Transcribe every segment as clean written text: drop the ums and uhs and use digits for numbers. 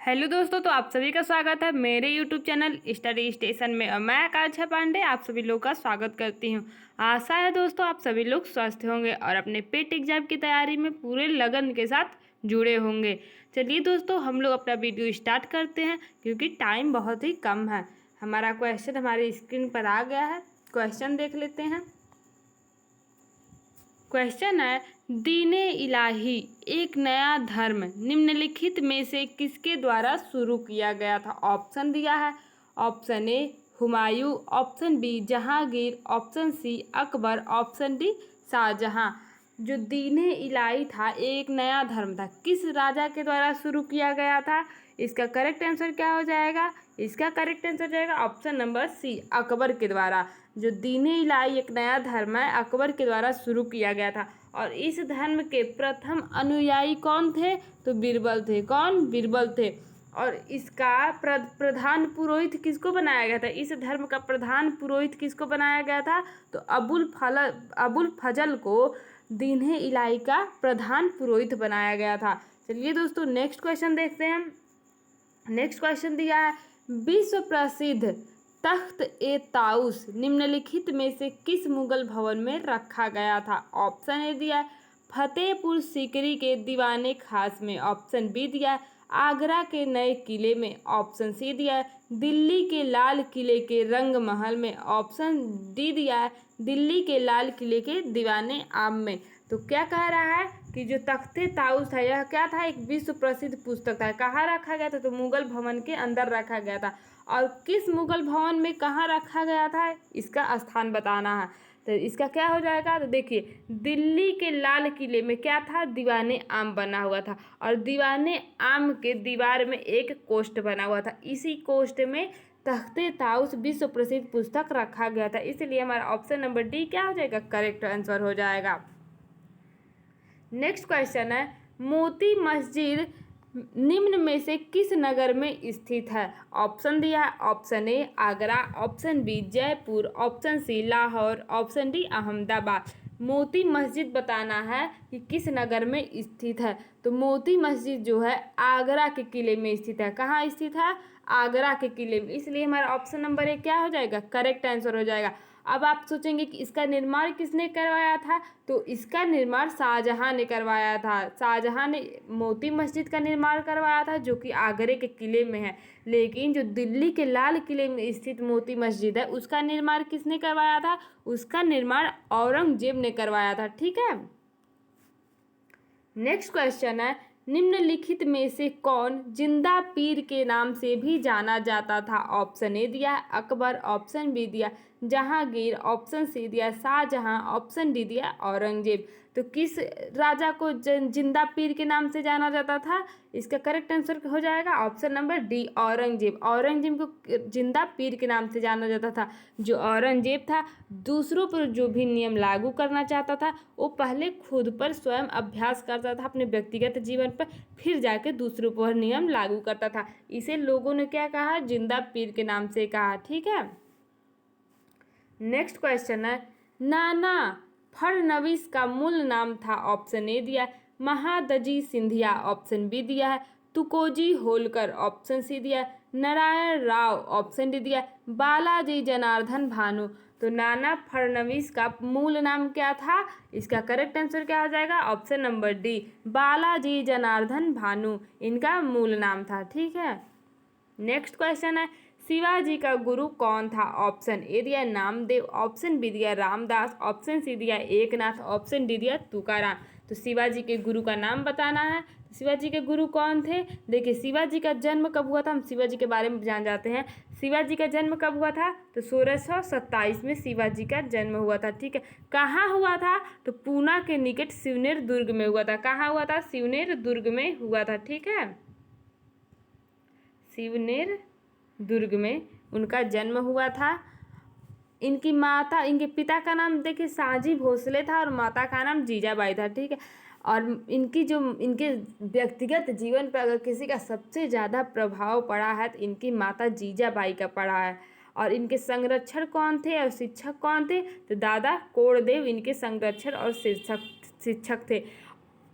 Hello दोस्तों, तो आप सभी का स्वागत है मेरे यूट्यूब चैनल स्टडी स्टेशन में। और मैं आकांक्षा पांडे आप सभी लोग का स्वागत करती हूं। आशा है दोस्तों आप सभी लोग स्वस्थ होंगे और अपने पेट एग्जाम की तैयारी में पूरे लगन के साथ जुड़े होंगे। चलिए दोस्तों, हम लोग अपना वीडियो स्टार्ट करते हैं क्योंकि टाइम बहुत ही कम है। हमारा क्वेश्चन हमारी स्क्रीन पर आ गया है। क्वेश्चन देख लेते हैं। क्वेश्चन है, दीने इलाही एक नया धर्म निम्नलिखित में से किसके द्वारा शुरू किया गया था। ऑप्शन दिया है। Option A Humayun, option B Jahangir, option C Akbar, option D Shah Jahan. जो दीने इलाही था एक नया धर्म था, किस राजा के द्वारा शुरू किया गया था। इसका करेक्ट आंसर क्या हो जाएगा। इसका करेक्ट आंसर जाएगा ऑप्शन नंबर सी, अकबर के द्वारा। जो दीने इलाही एक नया धर्म है अकबर के द्वारा शुरू किया गया था। और इस धर्म के प्रथम अनुयायी कौन थे, तो बीरबल थे। कौन, बीरबल थे। और इसका प्रधान पुरोहित किसको बनाया गया था। इस धर्म का प्रधान पुरोहित किसको बनाया गया था, तो अबुल फजल को दीने इलाही का प्रधान पुरोहित बनाया गया था। चलिए दोस्तों, नेक्स्ट क्वेश्चन देखते हैं। नेक्स्ट क्वेश्चन दिया है, विश्व प्रसिद्ध तख्त ए ताउस निम्नलिखित में से किस मुगल भवन में रखा गया था। ऑप्शन ए दिया है फतेहपुर सीकरी के दीवाने खास में, ऑप्शन बी दिया है आगरा के नए किले में, ऑप्शन सी दिया है दिल्ली के लाल किले के रंग महल में, ऑप्शन डी दिया है दिल्ली के लाल किले के दीवाने आम में। तो क्या कह रहा है कि जो तख्ते ताउस था यह क्या था, एक विश्व प्रसिद्ध पुस्तक था। कहाँ रखा गया था, तो मुगल भवन के अंदर रखा गया था। और किस मुगल भवन में कहाँ रखा गया था, इसका स्थान बताना है। तो इसका क्या हो जाएगा, तो देखिए दिल्ली के लाल किले में क्या था, दीवाने आम बना हुआ था। और दीवाने आम के दीवार में एक कोष्ठ बना हुआ था। इसी कोष्ठ में तख्ते ताउस विश्व प्रसिद्ध पुस्तक रखा गया था। इसलिए हमारा ऑप्शन नंबर डी क्या हो जाएगा, करेक्ट आंसर हो जाएगा। नेक्स्ट क्वेश्चन है, मोती मस्जिद निम्न में से किस नगर में स्थित है। ऑप्शन दिया है option A Agra, option B Jaipur, option C Lahore, option D Ahmedabad. Moti Masjid बताना है कि किस नगर में स्थित है। तो मोती मस्जिद जो है आगरा के किले में स्थित है। कहाँ स्थित है, आगरा के किले में। इसलिए हमारा ऑप्शन नंबर ए क्या हो जाएगा, करेक्ट आंसर हो जाएगा। अब आप सोचेंगे कि इसका निर्माण किसने करवाया था, तो इसका निर्माण शाहजहां ने करवाया था। शाहजहां ने मोती मस्जिद का निर्माण करवाया था जो कि आगरे के किले में है। लेकिन जो दिल्ली के लाल किले में स्थित मोती मस्जिद है उसका निर्माण किसने करवाया था, उसका निर्माण औरंगजेब ने करवाया था। ठीक है। नेक्स्ट क्वेश्चन है, निम्नलिखित में से कौन जिंदा पीर के नाम से भी जाना जाता था। ऑप्शन ए दिया अकबर, ऑप्शन बी दिया जहांगीर, ऑप्शन सी दिया शाहजहां, ऑप्शन डी दिया औरंगजेब। तो किस राजा को जिंदा पीर के नाम से जाना जाता था, इसका करेक्ट आंसर हो जाएगा option number D, Aurangzeb. Aurangzeb को जिंदा पीर के नाम से जाना जाता था। जो औरंगजेब था दूसरों पर जो भी नियम लागू करना चाहता था वो पहले खुद पर स्वयं अभ्यास करता था अपने व्यक्तिगत जीवन पर, फिर जाके दूसरों पर नियम लागू करता था। इसे लोगों ने क्या कहा, जिंदा पीर के नाम से कहा। ठीक है। नेक्स्ट क्वेश्चन है, नाना फडणवीस का मूल नाम था। ऑप्शन ए दिया है महादजी सिंधिया, ऑप्शन बी दिया है तुकोजी होलकर, ऑप्शन सी दिया है नारायण राव, ऑप्शन डी दिया है बालाजी जनार्दन भानु। तो नाना फडणवीस का मूल नाम क्या था, इसका करेक्ट आंसर क्या हो जाएगा, option number D, Balaji Janardan Bhanu इनका मूल नाम था। ठीक है। नेक्स्ट क्वेश्चन है, शिवाजी का गुरु कौन था। ऑप्शन ए दिया नामदेव, ऑप्शन बी दिया रामदास, ऑप्शन सी दिया एकनाथ, ऑप्शन डी दिया तुकाराम। तो शिवाजी के गुरु का नाम बताना है। शिवाजी के गुरु कौन थे, देखिए शिवाजी का जन्म कब हुआ था, हम शिवाजी के बारे में जान जाते हैं। शिवाजी का जन्म कब हुआ था, तो 1627 में शिवाजी का जन्म हुआ था। ठीक है। कहाँ हुआ था, तो पूना के निकट शिवनेर दुर्ग में हुआ था। कहाँ हुआ था, शिवनेर दुर्ग में हुआ था। ठीक है। शिवनेर दुर्ग में उनका जन्म हुआ था। इनकी माता, इनके पिता का नाम देखिए साजी भोसले था और माता का नाम जीजाबाई था। ठीक है। और इनके व्यक्तिगत जीवन पर अगर किसी का सबसे ज़्यादा प्रभाव पड़ा है तो इनकी माता जीजाबाई का पड़ा है। और इनके संरक्षण कौन थे और शिक्षक कौन थे, तो दादा कोड़देव इनके संरक्षण और शिक्षक थे।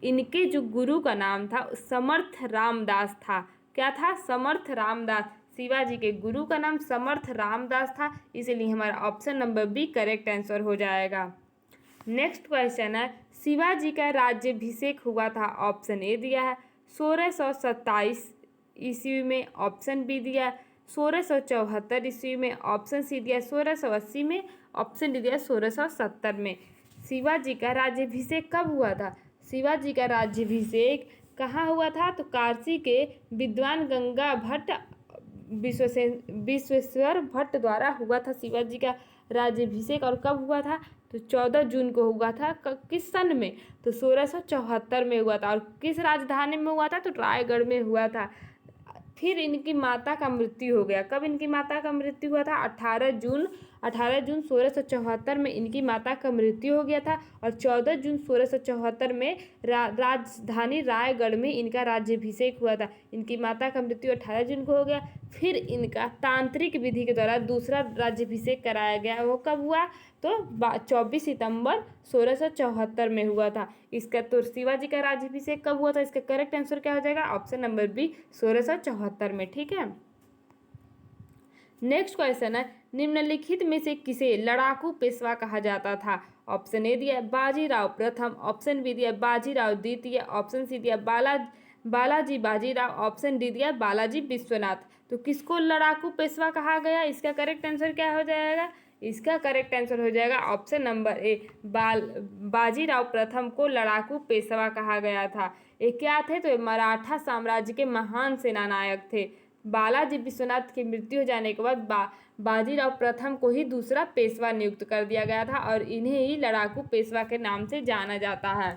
इनके जो गुरु का नाम था समर्थ रामदास था। क्या था? समर्थ रामदास। शिवाजी के गुरु का नाम समर्थ रामदास था, इसलिए हमारा option number B correct answer हो जाएगा। नेक्स्ट क्वेश्चन है, शिवाजी का राज्याभिषेक हुआ था। ऑप्शन ए दिया है 1627 ईस्वी में, ऑप्शन बी दिया है 1674 ईस्वी में, ऑप्शन सी दिया 1680 में, ऑप्शन डी दिया 1670 में। शिवाजी का राज्याभिषेक कब हुआ था? शिवाजी का राज्याभिषेक कहाँ हुआ था? तो काशी के विद्वान गंगा भट्ट विश्वेश्वर भट्ट द्वारा हुआ था शिवाजी का राज्याभिषेक। और कब हुआ था? तो 14 जून को हुआ था। किस सन में? तो 1674 में हुआ था। और किस राजधानी में हुआ था? तो रायगढ़ में हुआ था। फिर इनकी माता का मृत्यु हो गया। कब इनकी माता का मृत्यु हुआ था? 18 जून 1674 में इनकी माता का मृत्यु हो गया था। और 14 जून 1674 में राजधानी रायगढ़ में इनका राज्याभिषेक हुआ था। इनकी माता का मृत्यु 18 जून को हो गया। फिर इनका तांत्रिक विधि के द्वारा दूसरा राज्याभिषेक कराया गया। वो कब हुआ? तो 24 सितंबर 1674 में हुआ था। इसका तो शिवाजी का राज्याभिषेक कब हुआ था? इसका करेक्ट आंसर क्या हो जाएगा? ऑप्शन नंबर बी 1674 में। ठीक है। नेक्स्ट क्वेश्चन है, निम्नलिखित में से किसे लड़ाकू पेशवा कहा जाता था? ऑप्शन ए दिया बाजीराव प्रथम, ऑप्शन बी दिया बाजीराव द्वितीय, ऑप्शन सी दिया बालाजी बाजीराव, ऑप्शन डी दिया बालाजी विश्वनाथ। तो किसको लड़ाकू पेशवा कहा गया? इसका करेक्ट आंसर क्या हो जाएगा? इसका करेक्ट आंसर हो जाएगा ऑप्शन नंबर ए बाजीराव प्रथम को लड़ाकू पेशवा कहा गया था। ये क्या थे? तो मराठा साम्राज्य के महान सेनानायक थे। बालाजी विश्वनाथ की मृत्यु हो जाने के बाद बाजीराव प्रथम को ही दूसरा पेशवा नियुक्त कर दिया गया था और इन्हें ही लड़ाकू पेशवा के नाम से जाना जाता है।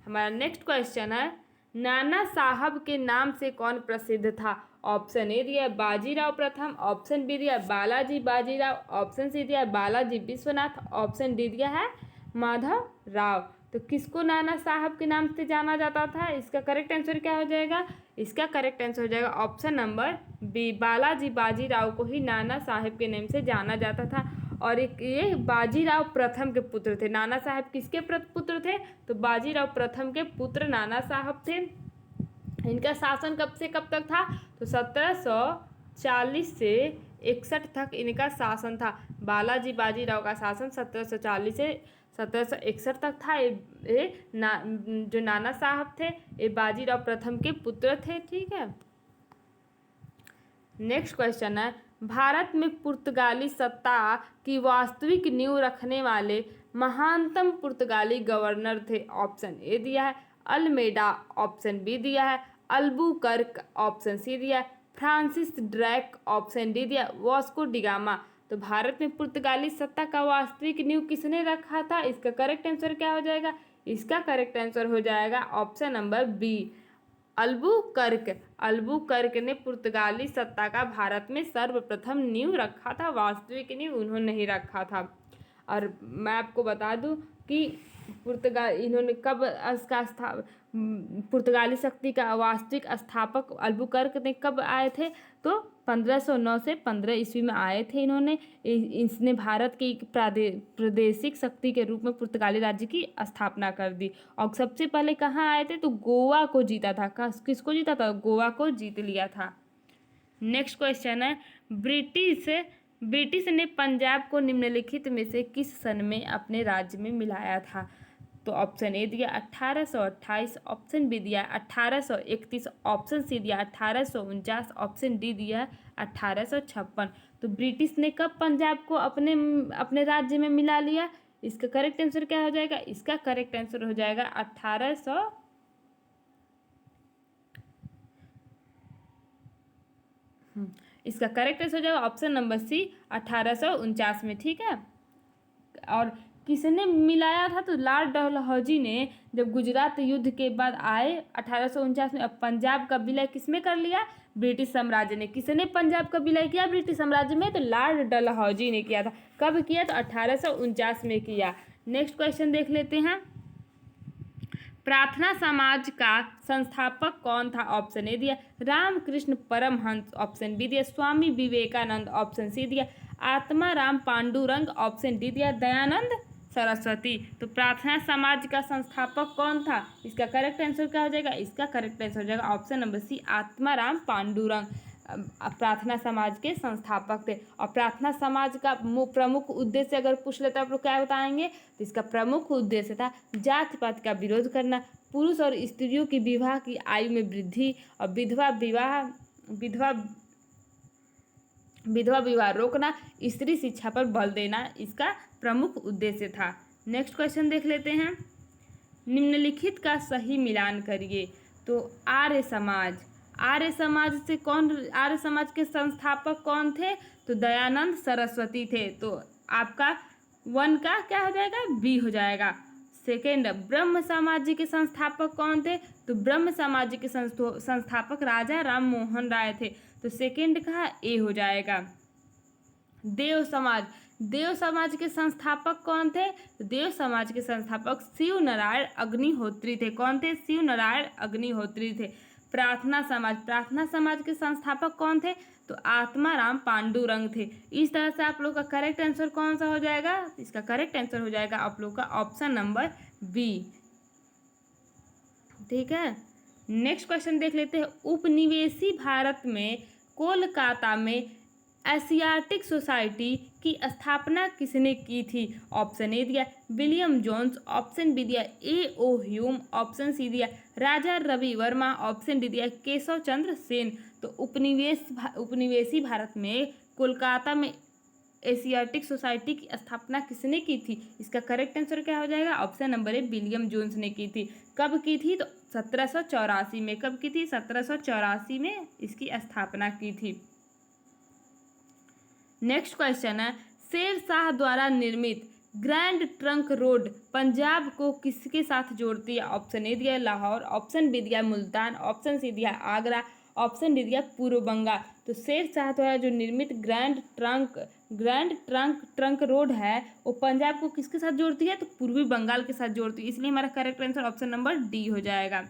हमारा नेक्स्ट क्वेश्चन है, नाना साहब के नाम से कौन प्रसिद्ध था? ऑप्शन ए दिया बाजीराव प्रथम, ऑप्शन बी दिया बालाजी बाजीराव, ऑप्शन सी दिया बालाजी विश्वनाथ, ऑप्शन डी दिया है माधव राव। तो किसको नाना साहब के नाम से जाना जाता था? इसका करेक्ट आंसर क्या हो जाएगा? इसका करेक्ट आंसर हो जाएगा option number B Balaji Bajirao को ही नाना साहब के नाम से जाना जाता था। और ये बाजीराव प्रथम के पुत्र थे। नाना साहब किसके पुत्र थे? तो बाजीराव प्रथम के पुत्र नाना साहब थे। इनका शासन कब से कब तक था? तो 1740 से 61 तक इनका शासन था। बालाजी बाजीराव का शासन 1740 से 1761 तक था। जो नाना साहब थे ये बाजीराव प्रथम के पुत्र थे। ठीक है। नेक्स्ट क्वेश्चन है, भारत में पुर्तगाली सत्ता की वास्तविक नींव रखने वाले महानतम पुर्तगाली गवर्नर थे। ऑप्शन ए दिया है अल्मेडा, ऑप्शन बी दिया है अल्बुकर्क, ऑप्शन सी दिया है फ्रांसिस ड्रैक, ऑप्शन डी दिया वास्को डिगामा। तो भारत में पुर्तगाली सत्ता का वास्तविक नींव किसने रखा था? इसका करेक्ट आंसर क्या हो जाएगा? इसका करेक्ट आंसर हो जाएगा option number B Albuquerque. Albuquerque ने पुर्तगाली सत्ता का भारत में सर्वप्रथम नींव रखा था। वास्तविक नींव उन्होंने ही रखा था। और मैं आपको बता दूं कि इन्होंने कब पुर्तगाली शक्ति का वास्तविक स्थापक अल्बुकर्क ने कब आए थे? तो 1509 से 15 ईस्वी में आए थे इन्होंने। इसने भारत की एक प्रादेशिक शक्ति के रूप में पुर्तगाली राज्य की स्थापना कर दी। और सबसे पहले कहाँ आए थे? तो गोवा को जीता था। किसको जीता था? गोवा को जीत लिया था। नेक्स्ट क्वेश्चन है, ब्रिटिश ने पंजाब को निम्नलिखित में से किस सन में अपने राज्य में मिलाया था? तो ऑप्शन ए दिया 1828, ऑप्शन बी दिया 1831, ऑप्शन सी दिया 1849, ऑप्शन डी दिया 1856। तो ब्रिटिश ने कब पंजाब को अपने राज्य में मिला लिया? इसका करेक्ट आंसर क्या हो जाएगा? इसका करेक्ट आंसर हो जाएगा 1800 इसका करेक्ट आंसर हो जाएगा ऑप्शन नंबर सी 1849 में। ठीक है। और किसने मिलाया था? तो लॉर्ड डलहौजी ने जब गुजरात युद्ध के बाद आए 1849 में, अब पंजाब का विलय किसमें कर लिया? ब्रिटिश साम्राज्य ने। किसने पंजाब का विलय किया ब्रिटिश साम्राज्य में? तो लॉर्ड डलहौजी ने किया था। कब किया? तो 1849 में किया। नेक्स्ट क्वेश्चन देख लेते हैं, प्रार्थना समाज का संस्थापक कौन था? ऑप्शन ए दिया रामकृष्ण परमहंस, ऑप्शन बी दिया स्वामी विवेकानंद, ऑप्शन सी दिया आत्माराम पांडुरंग, ऑप्शन डी दिया दयानंद सरस्वती। तो प्रार्थना समाज का संस्थापक कौन था? इसका करेक्ट आंसर क्या हो जाएगा? इसका करेक्ट आंसर हो जाएगा option number C, Atmaram Pandurang Prarthana Samaj के संस्थापक थे। और प्रार्थना समाज का प्रमुख उद्देश्य अगर पूछ लेते आप लोग क्या बताएंगे? तो इसका प्रमुख उद्देश्य था जाति पात का विरोध करना, पुरुष और स्त्रियों की विवाह की आयु में वृद्धि और विधवा विवाह रोकना, स्त्री शिक्षा पर बल देना इसका प्रमुख उद्देश्य था। नेक्स्ट क्वेश्चन देख लेते हैं। निम्नलिखित का सही मिलान करिए। तो आर्य समाज के संस्थापक कौन थे? तो दयानंद सरस्वती थे। तो आपका 1 का क्या हो जाएगा? बी हो जाएगा। सेकेंड, ब्रह्म समाज के संस्थापक कौन थे? तो ब्रह्म समाज के संस्थापक राजा राम मोहन राय थे। तो सेकेंड का ए हो जाएगा। देव समाज के संस्थापक कौन थे? तो देव समाज के संस्थापक शिव नारायण अग्निहोत्री थे। कौन थे? शिव नारायण अग्निहोत्री थे। प्रार्थना समाज के संस्थापक कौन थे? तो आत्माराम पांडुरंग थे। इस तरह से आप लोग का करेक्ट आंसर कौन सा हो जाएगा? इसका करेक्ट आंसर हो जाएगा आप लोग का ऑप्शन नंबर बी। ठीक है, नेक्स्ट क्वेश्चन देख लेते हैं। उपनिवेशी भारत में कोलकाता में एशियाटिक सोसाइटी की स्थापना किसने की थी? ऑप्शन ए दिया विलियम जोन्स, ऑप्शन बी दिया ए.ओ. ह्यूम, ऑप्शन सी दिया राजा रवि वर्मा, ऑप्शन डी दिया केशव चंद्र सेन। तो उपनिवेशी भारत में कोलकाता में एशियाटिक सोसाइटी की स्थापना किसने की थी? इसका करेक्ट आंसर क्या हो जाएगा? Option number A William Jones ने की थी। कब की थी? तो 1784 में। कब की थी? 1784 में इसकी स्थापना की थी। नेक्स्ट क्वेश्चन है, शेर शाह द्वारा निर्मित ग्रैंड ट्रंक रोड पंजाब को किसके साथ जोड़ती है? ऑप्शन ए दिया लाहौर, ऑप्शन बी दिया मुल्तान, ऑप्शन सी दिया आगरा, ऑप्शन डी दिया पूर्व बंगाल। तो शेर शाह द्वारा जो निर्मित ग्रैंड ट्रंक रोड है वो पंजाब को किसके साथ जोड़ती है? तो पूर्वी बंगाल के साथ जोड़ती है। इसलिए हमारा correct answer option number D हो जाएगा।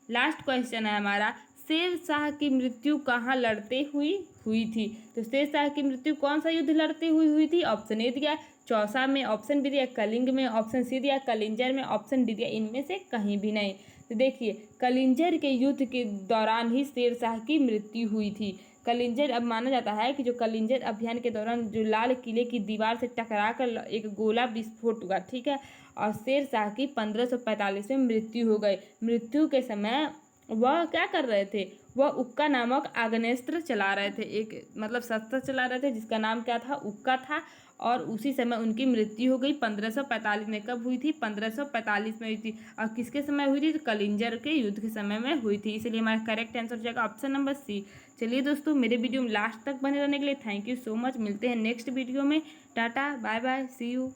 लास्ट क्वेश्चन है हमारा, शेर शाह की मृत्यु कहाँ लड़ते हुई थी? तो शेर शाह की मृत्यु कौन सा युद्ध लड़ते हुई थी? ऑप्शन ए दिया चौसा में, ऑप्शन बी दिया कलिंग में, ऑप्शन सी दिया कलिंजर में, ऑप्शन डी दिया इनमें से कहीं भी नहीं। तो देखिए कलिंजर के युद्ध के दौरान ही शेर शाह की मृत्यु हुई थी। कलिंजर, अब माना जाता है कि जो कलिंजर अभियान के दौरान जो लाल किले की दीवार से टकराकर एक गोला विस्फोट हुआ, ठीक है, और शेर शाह की 1545 में मृत्यु हो गई। मृत्यु के समय वह क्या कर रहे थे? वह उक्का नामक आग्नेस्त्र चला रहे थे, एक मतलब शस्त्र चला रहे थे जिसका नाम क्या था? उक्का था। और उसी समय उनकी मृत्यु हो गई 1545 में। कब हुई थी? 1545 में हुई थी। और किसके समय हुई थी? तो कलिंजर के युद्ध के समय में हुई थी। इसलिए हमारा करेक्ट आंसर हो जाएगा ऑप्शन नंबर सी। चलिए दोस्तों, मेरे वीडियो में लास्ट तक बने रहने के लिए थैंक यू सो मच। मिलते हैं नेक्स्ट वीडियो में। Tata bye bye, see you.